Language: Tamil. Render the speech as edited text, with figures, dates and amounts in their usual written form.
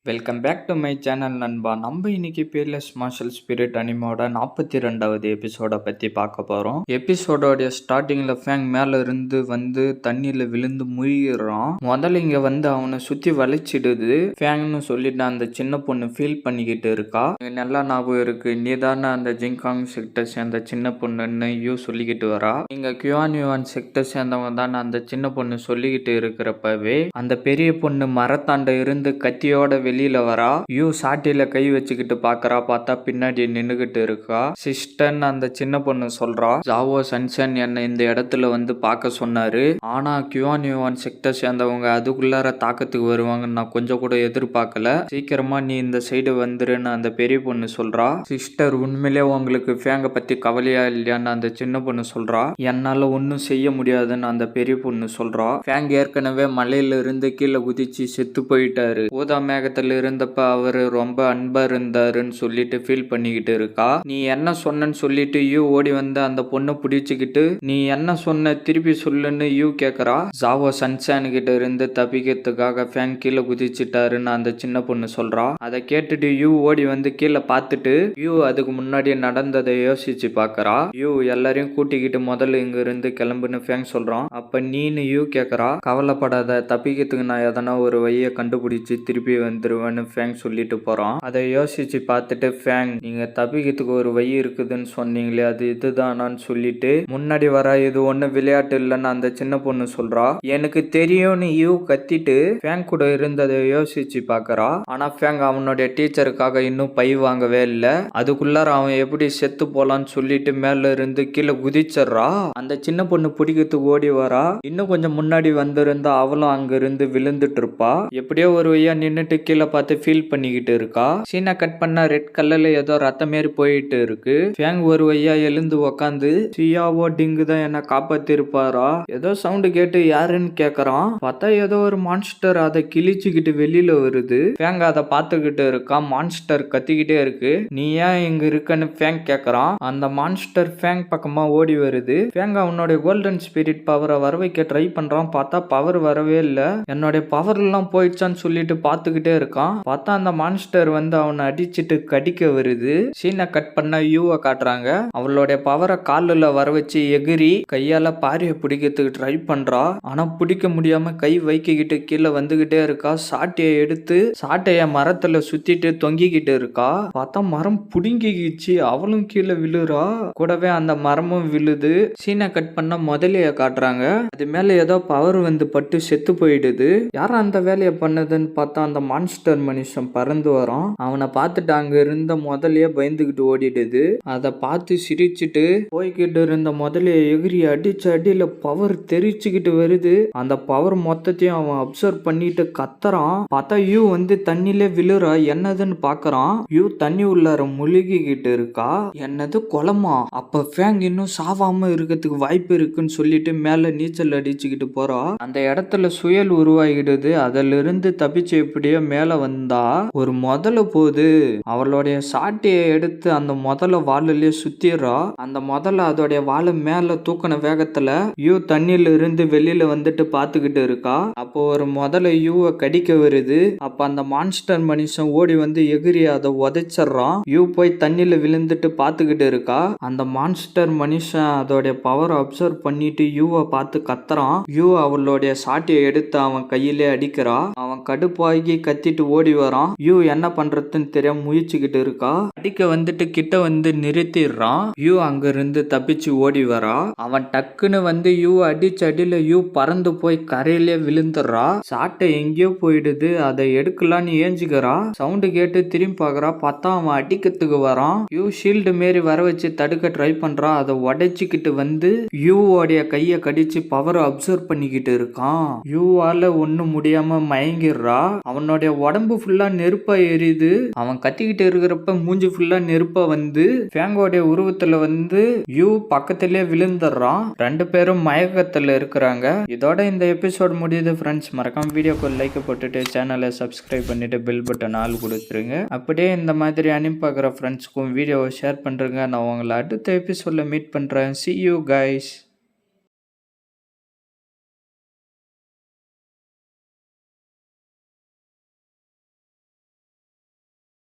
Welcome back to my channel நண்பா. நம்ம இன்னைக்கு பேர்லெஸ் மார்ஷல் ஸ்பிரிட் அனிமோட 42வது எபிசோட பற்றி பார்க்க போகிறோம். எபிசோடோடைய ஸ்டார்டிங்கில் ஃபேங் மேலே இருந்து வந்து தண்ணியில் விழுந்து முழுகிறான். முதல்ல இங்கே வந்து அவனை சுற்றி வளைச்சிடுது. ஃபேங்னு சொல்லிட்டு அந்த சின்ன பொண்ணு ஃபீல் பண்ணிக்கிட்டு இருக்கா. நல்லா ஞாபகம் இருக்கு, நீ தானே அந்த ஜிங்காங் செக்டர் சேர்ந்த சின்ன பொண்ணுன்னு யூ சொல்லிக்கிட்டு வரா. இங்கே கியூவான் செக்டர் சேர்ந்தவங்க தானே அந்த சின்ன பொண்ணு சொல்லிக்கிட்டு இருக்கிறப்பவே அந்த பெரிய பொண்ணு மரத்தாண்ட இருந்து கத்தியோட வெளியில வரா. யூ சாட்டில கை வச்சுக்கிட்டு பாக்குறா. பார்த்தா பின்னாடி நின்னுகிட்டு இருக்கா. சிஸ்டர்ன்னு அந்த சின்ன பொண்ணு சொல்றா. ஜாவோ சன்சன் என்ன இந்த இடத்துல வந்து பார்க்க சொன்னாரு. ஆனா கியூவான் செக்டர் சேர்ந்தவங்க அதுக்குள்ளார தாக்கத்துக்கு வருவாங்கன்னு நான் கொஞ்சம் கூட எதிர்பார்க்கல. சீக்கிரமா நீ இந்த சைடு வந்துருன்னு அந்த பெரிய பொண்ணு சொல்றா. சிஸ்டர் உண்மையிலே உங்களுக்கு ஃபேங்க பத்தி கவலையா இல்லையான்னு அந்த சின்ன பொண்ணு சொல்றா. என்னால ஒன்னும் செய்ய முடியாதுன்னு அந்த பெரிய பொண்ணு சொல்றா. ஃபேங் ஏற்கனவே மலையில இருந்து கீழே குதிச்சு செத்து போயிட்டாரு. ஊதா மேகத்துல இருந்தப்ப அவரு ரொம்ப அன்பா இருந்தாருன்னு சொல்லிட்டு ஃபீல் பண்ணிக்கிட்டு இருக்கா. நீ என்ன சொன்னன்னு சொல்லிட்டு யூ ஓடி வந்து அந்த பொண்ணை பிடிச்சுக்கிட்டு நீ என்ன சொன்ன திருப்பி சொல்லுன்னு யூ கேக்குறா. ஜாவோ சன்சான் கிட்ட இருந்து தப்பிக்கிறதுக்காக ஃபேங் கீழே குதிச்சுட்டாருன்னு அந்த சின்ன பொண்ணு சொல்றா. அதை கேட்டுட்டு யூ ஓடி வந்து கீழே பார்த்துட்டு யூ அதுக்கு முன்னாடி நடந்ததை யோசிச்சு பாக்குறா. யூ எல்லாரையும் கூட்டிக்கிட்டு முதல்ல இங்க இருந்து கிளம்புன்னு ஃபேங் சொல்றான். அப்ப நீனு யூ கேக்குறா. கவலைப்படாத, தப்பிக்கிறதுக்கு நான் எதனா ஒரு வழியை கண்டுபிடிச்சு திருப்பி வந்துருவேன்னு ஃபேங் சொல்லிட்டு போறான். அதை யோசிச்சு பார்த்துட்டு ஃபேங், நீங்க தப்பிக்கிறதுக்கு ஒரு வழி இருக்குதுன்னு சொன்னீங்களே, அது இதுதானான்னு சொல்லிட்டு முன்னாடி வர இது ஒண்ணு விளையாட்டு இல்லைன்னு அந்த சின்ன பொண்ணு சொல்றா. எனக்கு தெரியும்னு யூ கத்திட்டு ஃபேங் கூட இருந்ததை யோசிச்சு பாக்குறா. ஆனா ஃபேங் அவனுடைய டீச்சருக்காக இன்னும் பை வாங்கவே இல்லை. அதுக்குள்ளார அவன் எப்படி செத்து போலான்னு சொல்லிட்டு மேல இருந்து கீழே குதிச்சிடுறா. அந்த சின்ன பொண்ணு பிடிக்கிறதுக்கு ஓடி வரா. இன்னும் கொஞ்சம் முன்னாடி வந்திருந்தா அவளும் அங்க இருந்து விழுந்துட்டு இருப்பா. எப்படியோ ஒரு வழியா நின்னுட்டு கீழே பார்த்து ஃபீல் பண்ணிக்கிட்டு இருக்கா. சீனா கட் பண்ண ரெட் கலர்ல ஏதோ ரத்தம் மாரி போயிட்டு இருக்கு. ஃபேங் ஒரு வழியா எழுந்து உக்காந்து சியாவோ டிங்கு தான் என்ன காப்பாத்தி இருப்பாரா. ஏதோ சவுண்ட் கேட்டு யாருன்னு கேக்குறான். பார்த்தா ஏதோ ஒரு மான்ஸ்டர் அதை கிழிச்சுக்கிட்டு வெளியில வருது. ஃபேங் அதை பார்த்துக்கிட்டு இருக்கான். மான்ஸ்டர் கத்திக்கிட்டே இருக்கு. நீ ஏன் இங்க இருக்கன்னு ஃபேங் கேக்குறான். அந்த மான்ஸ்டர் ஃபேங் பக்கமா ஓடி வருது. ஃபேங் அவனுடைய கோல்டன் ஸ்பிரிட் பவரை வர வைக்க ட்ரை பண்றான். பார்த்தா பவர் வரவே இல்லை. என்னுடைய பவர் எல்லாம் போயிடுச்சான்னு சொல்லிட்டு பார்த்துக்கிட்டே இருக்கான். பார்த்தா அந்த மான்ஸ்டர் வந்து அவனை அடிச்சுட்டு கடிக்க வருது. சீனை கட் பண்ண யூவை காட்டுறாங்க. அவளுடைய பவரை காலில் வர வச்சு எகிரி கையால பாரிய பிடிக்கிறதுக்கு ட்ரை பண்றா. ஆனா பிடிக்க முடியாம கை வைக்கிக்கிட்டு கீழே வந்துகிட்டே இருக்கா. சாட்டையை எடுத்து சாட்டைய மரத்துல சுத்திட்டு தொங்கிக்கிட்டு இருக்கா. பார்த்தா மரம் புடுங்கிக்கிச்சு. அவளும் கீழே விழுறா. கூடவே அந்த மரமும் விழுது. சீனை கட் பண்ண முதலைய காட்டுறாங்க. அது மேல ஏதோ பவர் வந்து பட்டு செத்து போயிடுது. யாரும் அந்த வேலையை பண்ணதுன்னு பார்த்தா அந்த மான்ஸ்டர் மனுஷன் பறந்து வரான். அவனை பார்த்துட்டு அங்க இருந்த முதலையே பயந்துகிட்டு ஓடிடுது. அதை பார்த்து சிரிச்சுட்டு போய்கிட்டு இருந்த முதலைய எகிரி அடிச்ச அடியில பவர் தெரிச்சுக்கிட்டு வருது. அந்த பவர் மொத்தத்தையும் அவன் அப்சர்வ் பண்ணிட்டு கத்துறான். பார்த்தா யூ வந்து தண்ணிலே விழுறா. என்னதுன்னு பாக்குறான். யூ தண்ணி உள்ளார முழுகிக்கிட்டு இருக்கா. என்னது குளமா? அப்ப ஃபேங் இன்னும் சாவாம இருக்கிறதுக்கு வாய்ப்பு இருக்குன்னு சொல்லிட்டு மேல நீச்சல் அடிச்சுக்கிட்டு போறா. அந்த இடத்துல சுயல் உருவாகிடுது. அதுல இருந்து தப்பிச்சு எப்படியோ மேல வந்தா ஒரு முதல போது அவளுடைய சாட்டையை எடுத்து அந்த முதல வாளிலே சுத்திடுறா. அந்த முதல்ல அதோடைய வாழை மேல தூக்கின வேகத்துல யூ தண்ணியில இருந்து வெளியில வந்துட்டு பாத்துக்கிட்டு இருக்கா. அப்போ ஒரு முதல யூவை கடிக்க வருது. அப்ப அந்த மான்ஸ்டர் மனுஷன் ஓடி வந்து எகிரி அதை உதைச்சிடுறான். யூ போய் தண்ணியில விழுந்துட்டு பாத்துக்கிட்டு இருக்கா. அந்த மான்ஸ்டர் மனுஷன் அதோடைய பவரை அப்சர்வ் பண்ணிட்டு யூவை பார்த்து கத்துறான். யூ அவளுடைய சாட்டையை எடுத்து அவன் கையிலே அடிக்கிறா. அவன் கடுப்பாகி கத்திட்டு ஓடி வரான். யூ என்ன பண்றதுன்னு தெரியாம முயற்சிக்கிட்டு இருக்கா. அடிக்க வந்துட்டு கிட்ட வந்து நிறுத்திடுறான். யூ அங்க இருந்து தப்பிச்சு ஓடி வரா. அவன் டக்குன்னு வந்து யூ அடிச்ச அடியில யூ பறந்து போய் கரையிலே விழுந்துடுறா. சாட்டை எங்கேயோ போயிடுது. அதை எடுக்கலான்னு ஏஞ்சிக்கிறா. சவுண்டு கேட்டு திரும்பி பாக்குறா. பார்த்தா அவன் அடிக்கிறதுக்கு வரான். யூ ஷீல்டு மாரி வர வச்சு தடுக்க ட்ரை பண்றா. அதை உடைச்சிக்கிட்டு வந்து யூவோடைய கையை கடிச்சு பவரை அப்சர்வ் பண்ணிக்கிட்டு இருக்கான். யூவால ஒன்னும் முடியாம மயங்கிடுறா. அவனுடைய உடம்பு ஃபுல்லா நெருப்பா எரியுது. அவன் கத்திக்கிட்டு இருக்கிறப்ப மூஞ்சி ஃபுல்லா நெருப்பா வந்து ஃபேங்கோடைய உருவத்துல வந்து யூ பக்கத்திலே விழுந்துடுறான். ரெண்டு பேரும் மயக்கத்துல இருக்கிறாங்க. இதோட இந்த எபிசோட் முடியுது ஃப்ரெண்ட்ஸ். மறக்காம வீடியோக்கு லைக் போட்டுட்டு சேனலை சப்ஸ்கிரைப் பண்ணிட்டு பெல் பட்டன் ஆல் கொடுத்துருங்க. அப்படியே இந்த மாதிரி அனுப்பி பார்க்குற ஃப்ரெண்ட்ஸ்க்கும் வீடியோவை ஷேர் பண்றேங்க. நான் உங்களை அடுத்த எபிசோட்ல மீட் பண்றேன். See you guys.